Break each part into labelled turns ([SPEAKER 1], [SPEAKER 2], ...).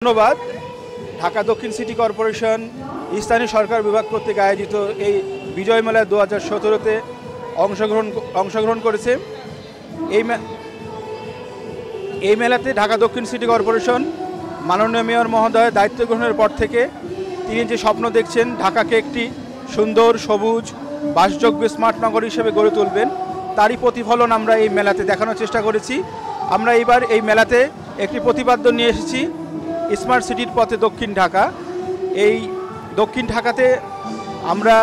[SPEAKER 1] ধন্যবাদ। ঢাকা দক্ষিণ city corporation স্থানীয় সরকার বিভাগ কর্তৃক আয়োজিত এই বিজয় মেলা 2017-তে অংশগ্রহণ করেছে। এই মেলাতে ঢাকা দক্ষিণ সিটি কর্পোরেশন মাননীয় মেয়র মহোদয় দায়িত্ব গ্রহণের পর থেকে তিনি যে স্বপ্ন দেখছেন ঢাকাকে একটি সুন্দর সবুজ বাসযোগ্য স্মার্ট নগর হিসেবে গড়ে তুলবেন, তারই প্রতিফলন আমরা এই মেলাতে দেখানোর চেষ্টা করেছি। আমরা এইবার এই মেলাতে একটি প্রতিপাদ্য নিয়ে এসেছি, স্মার্ট সিটির পথে দক্ষিণ ঢাকা। এই দক্ষিণ ঢাকাতে আমরা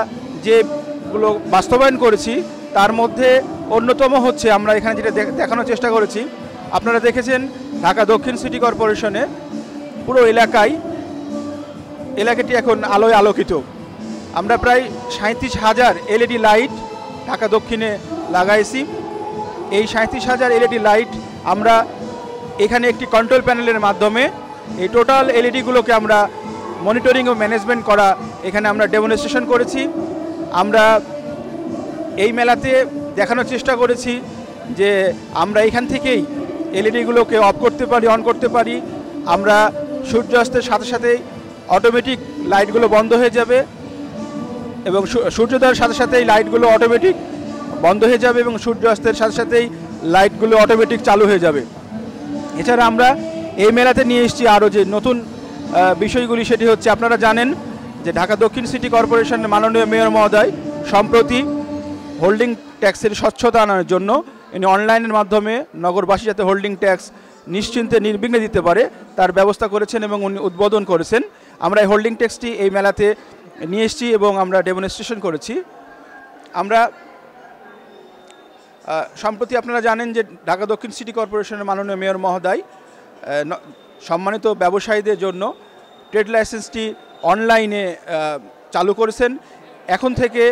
[SPEAKER 1] যেগুলো বাস্তবায়ন করেছি তার মধ্যে অন্যতম হচ্ছে আমরা এখানে যেটা দেখানোর চেষ্টা করেছি, আপনারা দেখেছেন ঢাকা দক্ষিণ সিটি কর্পোরেশনে পুরো এলাকাটি এখন আলোয় আলোকিত। আমরা প্রায় 37,000 এলইডি লাইট ঢাকা দক্ষিণে লাগাইছি। এই 37,000 এলইডি লাইট আমরা এখানে একটি কন্ট্রোল প্যানেলের মাধ্যমে এই টোটাল এলইডিগুলোকে আমরা মনিটরিং ও ম্যানেজমেন্ট করা এখানে আমরা ডেমনস্ট্রেশন করেছি। আমরা এই মেলাতে দেখানোর চেষ্টা করেছি যে আমরা এখান থেকেই এলইডিগুলোকে অফ করতে পারি, অন করতে পারি। আমরা সূর্যাস্তের সাথে সাথেই অটোমেটিক লাইটগুলো বন্ধ হয়ে যাবে এবং সূর্যোদয়ের সাথে সাথেই লাইটগুলো অটোমেটিক বন্ধ হয়ে যাবে এবং সূর্যাস্তের সাথে সাথেই লাইটগুলো অটোমেটিক চালু হয়ে যাবে। এছাড়া আমরা এই মেলাতে নিয়ে এসেছি আরও যে নতুন বিষয়গুলি, সেটি হচ্ছে আপনারা জানেন যে ঢাকা দক্ষিণ সিটি কর্পোরেশনের মাননীয় মেয়র মহোদয় সম্প্রতি হোল্ডিং ট্যাক্সের স্বচ্ছতা আনার জন্য ইনি অনলাইনের মাধ্যমে নগরবাসী যাতে হোল্ডিং ট্যাক্স নিশ্চিন্তে নির্বিঘ্নে দিতে পারে তার ব্যবস্থা করেছেন এবং উনি উদ্বোধন করেছেন। আমরা এই হোল্ডিং ট্যাক্সটি এই মেলাতে নিয়ে এসেছি এবং আমরা ডেমনস্ট্রেশন করেছি। আমরা সম্প্রতি আপনারা জানেন যে ঢাকা দক্ষিণ সিটি কর্পোরেশনের মাননীয় মেয়র মহোদয় সম্মানিত ব্যবসায়ীদের জন্য ট্রেড লাইসেন্সটি অনলাইনে চালু করেছেন। এখন থেকে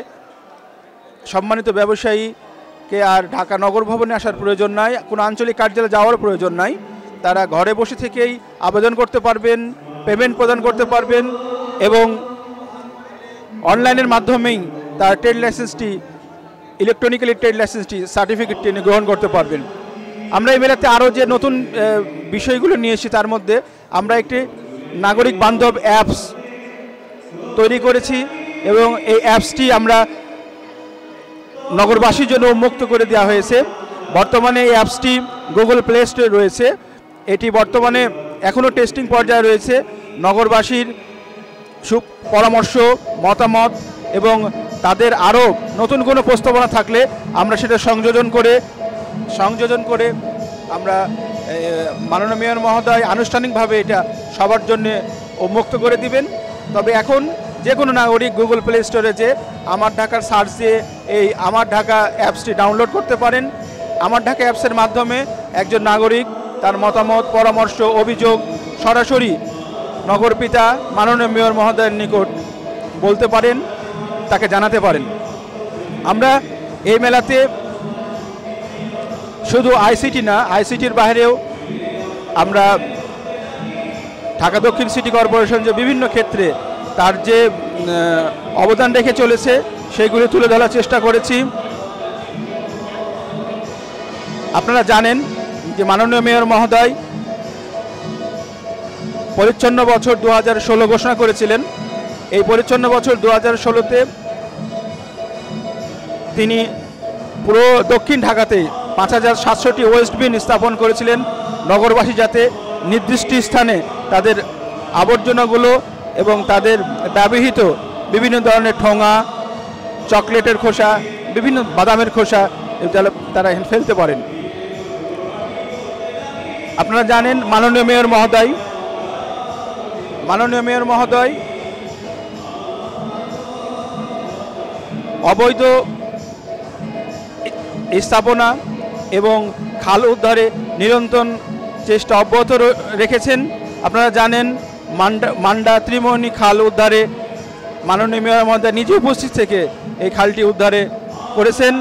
[SPEAKER 1] সম্মানিত ব্যবসায়ীকে আর ঢাকা নগর ভবনে আসার প্রয়োজন নাই, কোনো আঞ্চলিক কার্যালয়ে যাওয়ার প্রয়োজন নাই। তারা ঘরে বসে থেকেই আবেদন করতে পারবেন, পেমেন্ট প্রদান করতে পারবেন এবং অনলাইনের মাধ্যমেই তার ট্রেড লাইসেন্সটি ইলেকট্রনিক্যালি ট্রেড লাইসেন্সটি সার্টিফিকেটটি গ্রহণ করতে পারবেন। আমরা এই মেলাতে আরও যে নতুন বিষয়গুলো নিয়ে এসেছি তার মধ্যে আমরা একটি নাগরিক বান্ধব অ্যাপস তৈরি করেছি এবং এই অ্যাপসটি আমরা নগরবাসীর জন্য উন্মুক্ত করে দেওয়া হয়েছে। বর্তমানে এই অ্যাপসটি গুগল প্লে স্টোরে রয়েছে। এটি বর্তমানে এখনও টেস্টিং পর্যায়ে রয়েছে। নগরবাসীর পরামর্শ, মতামত এবং তাদের আরও নতুন কোনো প্রস্তাবনা থাকলে আমরা সেটা সংযোজন করে আমরা মাননীয় মেয়র মহোদয় আনুষ্ঠানিকভাবে এটা সবার জন্য উন্মুক্ত করে দিবেন। তবে এখন যে কোনো নাগরিক গুগল প্লে স্টোরে যে আমার ঢাকার সার্চ দিয়ে এই আমার ঢাকা অ্যাপসটি ডাউনলোড করতে পারেন। আমার ঢাকা অ্যাপসের মাধ্যমে একজন নাগরিক তার মতামত, পরামর্শ, অভিযোগ সরাসরি নগরপিতা মাননীয় মেয়র মহোদয়ের নিকট বলতে পারেন, তাকে জানাতে পারেন। আমরা এই মেলাতে শুধু আইসিটি না, আইসিটির বাইরেও আমরা ঢাকা দক্ষিণ সিটি কর্পোরেশন যে বিভিন্ন ক্ষেত্রে তার যে অবদান রেখে চলেছে সেগুলি তুলে ধরার চেষ্টা করেছি। আপনারা জানেন যে মাননীয় মেয়র মহোদয় পরিচ্ছন্ন বছর 2016 ঘোষণা করেছিলেন। এই পরিচ্ছন্ন বছর 2016-তে তিনি পুরো দক্ষিণ ঢাকাতে 5,700টি ওয়েস্টবিন স্থাপন করেছিলেন, নগরবাসী যাতে নির্দিষ্ট স্থানে তাদের আবর্জনাগুলো এবং তাদের ব্যবহৃত বিভিন্ন ধরনের ঠোঙা, চকলেটের খোসা, বিভিন্ন বাদামের খোসা তারা ফেলতে পারেন। আপনারা জানেন মাননীয় মেয়র মহোদয় অবৈধ স্থাপনা এবং খাল উদ্ধারে নিরন্তর চেষ্টা অব্যাহত রেখেছেন। আপনারা জানেন মান্ডা ত্রিমোহনী খাল উদ্ধারে মাননীয় মেয়র মহোদয় নিজে উপস্থিত থেকে এই খালটি উদ্ধারে করেছেন।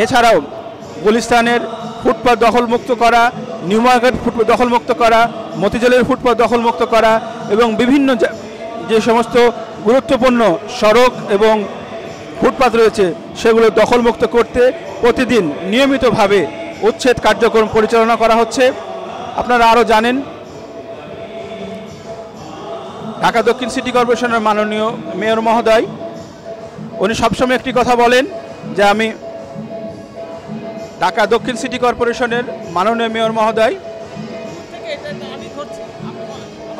[SPEAKER 1] এছাড়াও গুলিস্তানের ফুটপাত দখলমুক্ত করা, নিউ মার্কেট ফুটপাত দখলমুক্ত করা, মতিঝিলের ফুটপাত দখলমুক্ত করা এবং বিভিন্ন যে সমস্ত গুরুত্বপূর্ণ সড়ক এবং ফুটপাত রয়েছে সেগুলো দখলমুক্ত করতে প্রতিদিন নিয়মিতভাবে উচ্ছেদ কার্যক্রম পরিচালনা করা হচ্ছে। আপনারা আরও জানেন ঢাকা দক্ষিণ সিটি কর্পোরেশনের মাননীয় মেয়র মহোদয়, উনি সবসময় একটি কথা বলেন যে আমি ঢাকা দক্ষিণ সিটি কর্পোরেশনের মাননীয় মেয়র মহোদয়,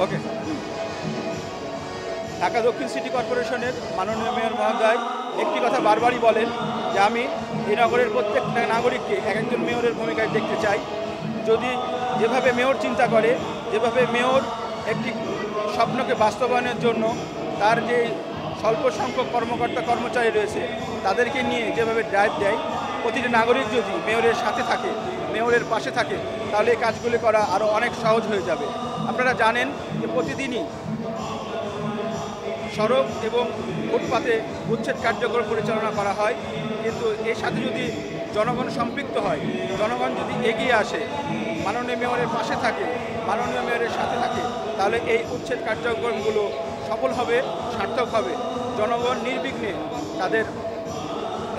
[SPEAKER 1] ওকে, ঢাকা দক্ষিণ সিটি কর্পোরেশনের মাননীয় মেয়র মহোদয় একটি কথা বারবারই বলেন যে আমি এই নগরের প্রত্যেকটা নাগরিককে এক একজন মেয়রের ভূমিকায় দেখতে চাই। যদি যেভাবে মেয়র চিন্তা করে, যেভাবে মেয়র একটি স্বপ্নকে বাস্তবায়নের জন্য তার যে স্বল্প সংখ্যক কর্মকর্তা কর্মচারী রয়েছে তাদেরকে নিয়ে যেভাবে ড্রাইভ দেয়, প্রতিটি নাগরিক যদি মেয়রের সাথে থাকে, মেয়রের পাশে থাকে, তাহলে এই কাজগুলি করা আরও অনেক সহজ হয়ে যাবে। আপনারা জানেন যে প্রতিদিনই সড়ক এবং ফুটপাতে উচ্ছেদ কার্যক্রম পরিচালনা করা হয়, কিন্তু এর সাথে যদি জনগণ সম্পৃক্ত হয়, জনগণ যদি এগিয়ে আসে, মাননীয় মেয়রের পাশে থাকে, মাননীয় মেয়রের সাথে থাকে, তাহলে এই উচ্ছেদ কার্যক্রমগুলো সফল হবে, সার্থক হবে। জনগণ নির্বিঘ্নে তাদের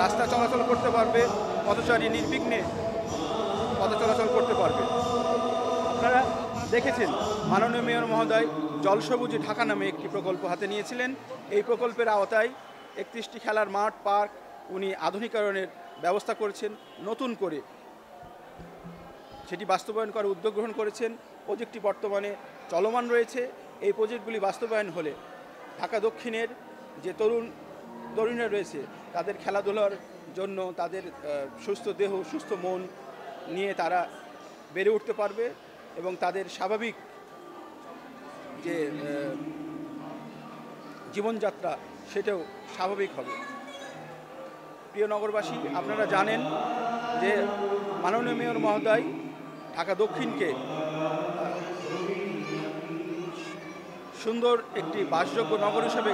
[SPEAKER 1] রাস্তা চলাচল করতে পারবে, পথচারী নির্বিঘ্নে পথ চলাচল করতে পারবে। আপনারা দেখেছেন মাননীয় মেয়র মহোদয় জলসবুজে ঢাকা নামে একটি প্রকল্প হাতে নিয়েছিলেন। এই প্রকল্পের আওতায় 31টি খেলার মাঠ, পার্ক উনি আধুনিকায়নের ব্যবস্থা করেছেন, নতুন করে সেটি বাস্তবায়ন করার উদ্যোগ গ্রহণ করেছেন। প্রজেক্টটি বর্তমানে চলমান রয়েছে। এই প্রজেক্টগুলি বাস্তবায়ন হলে ঢাকা দক্ষিণের যে তরুণরা রয়েছে তাদের খেলাধুলার জন্য, তাদের সুস্থ দেহ, সুস্থ মন নিয়ে তারা বেড়ে উঠতে পারবে এবং তাদের স্বাভাবিক যে জীবনযাত্রা সেটাও স্বাভাবিক হবে। প্রিয় নগরবাসী, আপনারা জানেন যে মাননীয় মেয়র মহোদয় ঢাকা দক্ষিণকে সুন্দর একটি বাসযোগ্য নগর হিসেবে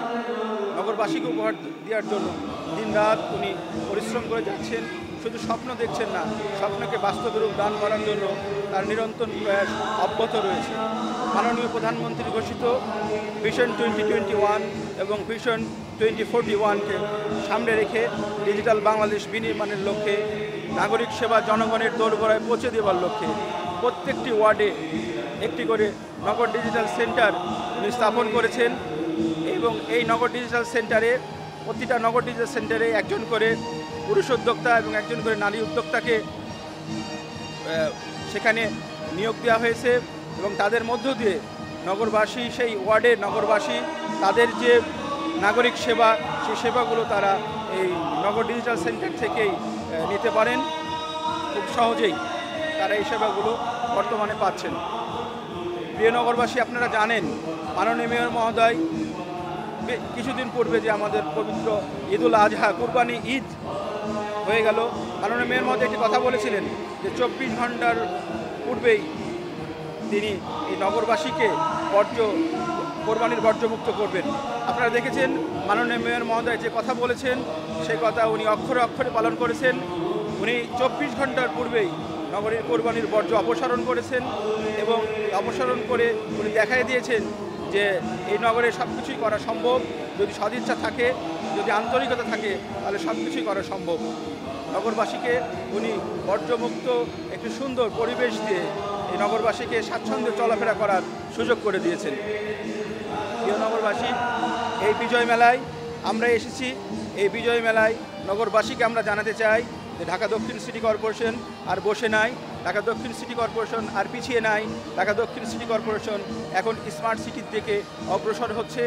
[SPEAKER 1] নগরবাসীকে উপহার দেওয়ার জন্য দিনরাত উনি পরিশ্রম করে যাচ্ছেন। শুধু স্বপ্ন দেখছেন না, স্বপ্নকে বাস্তব রূপ দান করার জন্য তার নিরন্তর প্রয়াস অব্যাহত রয়েছে। মাননীয় প্রধানমন্ত্রী ঘোষিত ভিশন 2021 এবং ভিশন 2041কে সামনে রেখে ডিজিটাল বাংলাদেশ বিনির্মাণের লক্ষ্যে, নাগরিক সেবা জনগণের দোরগোড়ায় পৌঁছে দেওয়ার লক্ষ্যে প্রত্যেকটি ওয়ার্ডে একটি করে নগর ডিজিটাল সেন্টার উনি স্থাপন করেছেন এবং এই নগর ডিজিটাল সেন্টারে, প্রতিটা নগর ডিজিটাল সেন্টারে একজন করে পুরুষ উদ্যোক্তা এবং একজন করে নারী উদ্যোক্তাকে সেখানে নিয়োগ দেওয়া হয়েছে এবং তাদের মধ্য দিয়ে নগরবাসী, সেই ওয়ার্ডের নগরবাসী তাদের যে নাগরিক সেবা, সেই সেবাগুলো তারা এই নগর ডিজিটাল সেন্টার থেকেই নিতে পারেন। খুব সহজেই তারা এই সেবাগুলো বর্তমানে পাচ্ছেন। প্রিয় নগরবাসী, আপনারা জানেন মাননীয় মেয়র মহোদয় কিছুদিন পূর্বে যে আমাদের পবিত্র ঈদুল আজহা, কুরবানি ঈদ হয়ে গেল, মাননীয় মেয়র মহোদয় একটি কথা বলেছিলেন যে 24 ঘন্টার পূর্বেই তিনি এই নগরবাসীকে কোরবানির বর্জ্যমুক্ত করবেন। আপনারা দেখেছেন মাননীয় মেয়র মহোদয় যে কথা বলেছেন সেই কথা উনি অক্ষরে অক্ষরে পালন করেছেন। উনি 24 ঘন্টার পূর্বেই নগরীর কোরবানির বর্জ্য অপসারণ করেছেন এবং অপসারণ করে উনি দেখাই দিয়েছেন যে এই নগরে সব কিছুই করা সম্ভব, যদি সদিচ্ছা থাকে, যদি আন্তরিকতা থাকে, তাহলে সব কিছুই করা সম্ভব। নগরবাসীকে উনি বর্জ্যমুক্ত একটি সুন্দর পরিবেশ দিয়ে এই নগরবাসীকে স্বাচ্ছন্দ্যে চলাফেরা করার সুযোগ করে দিয়েছেন। প্রিয় নগরবাসী, এই বিজয় মেলায় আমরা এসেছি। এই বিজয় মেলায় নগরবাসীকে আমরা জানাতে চাই যে ঢাকা দক্ষিণ সিটি কর্পোরেশন আর বসে নাই, ঢাকা দক্ষিণ সিটি কর্পোরেশন আর পিছিয়ে নাই। ঢাকা দক্ষিণ সিটি কর্পোরেশন এখন স্মার্ট সিটির দিকে অগ্রসর হচ্ছে।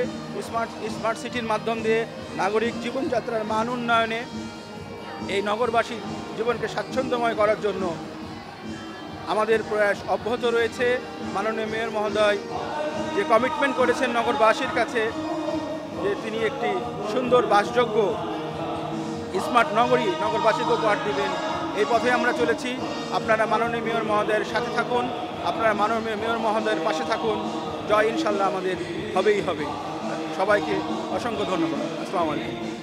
[SPEAKER 1] স্মার্ট সিটির মাধ্যম দিয়ে নাগরিক জীবনযাত্রার মান উন্নয়নে, এই নগরবাসীর জীবনকে স্বাচ্ছন্দ্যময় করার জন্য আমাদের প্রয়াস অব্যাহত রয়েছে। মাননীয় মেয়র মহোদয় যে কমিটমেন্ট করেছেন নগরবাসীর কাছে যে তিনি একটি সুন্দর বাসযোগ্য স্মার্ট নগরবাসীকে উপহার দেবেন, এই পথে আমরা চলেছি। আপনারা মাননীয় মেয়র মহোদয়ের সাথে থাকুন, আপনারা মাননীয় মেয়র মহোদয়ের পাশে থাকুন। জয় ইনশাল্লাহ আমাদের হবেই হবে। সবাইকে অসংখ্য ধন্যবাদ। আসসালামু আলাইকুম।